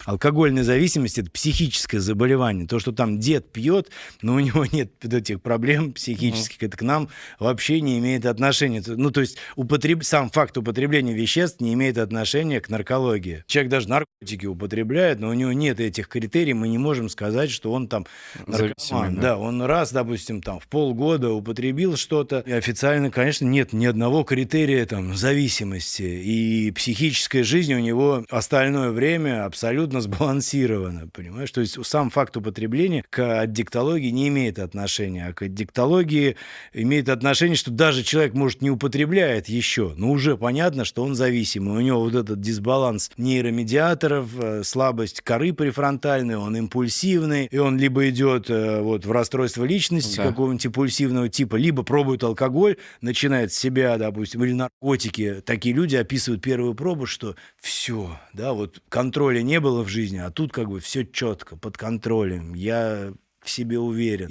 Алкогольная зависимость — это психическое заболевание. То, что там дед пьет, но у него нет вот этих проблем психических, это к нам вообще не имеет отношения. Ну, то есть сам факт употребления веществ не имеет отношения к наркологии. Человек даже наркотики употребляет, но у него нет этих критерий, мы не можем сказать, что он там Зависимый, наркоман. да. Да, он раз, допустим, там в полгода употребил что-то, и официально, конечно, нет ни одного критерия там зависимости, и психическая жизнь у него остальное время абсолютно сбалансирована, понимаешь? То есть сам факт употребления к аддиктологии не имеет отношения, а к аддиктологии имеет отношение, что даже человек, может, не употребляет еще, но уже понятно, что он зависимый. У него вот этот дисбаланс нейромедиаторов, слабость коры префронтальной, он импульсивный, и он либо идет вот в расстройство личности какого-нибудь импульсивного типа, либо пробует алкоголь, начинает с себя, допустим, или наркотики. Такие люди описывают первую пробу, что все, да, вот контроля не было в жизни, а тут как бы все четко, под контролем, я в себе уверен.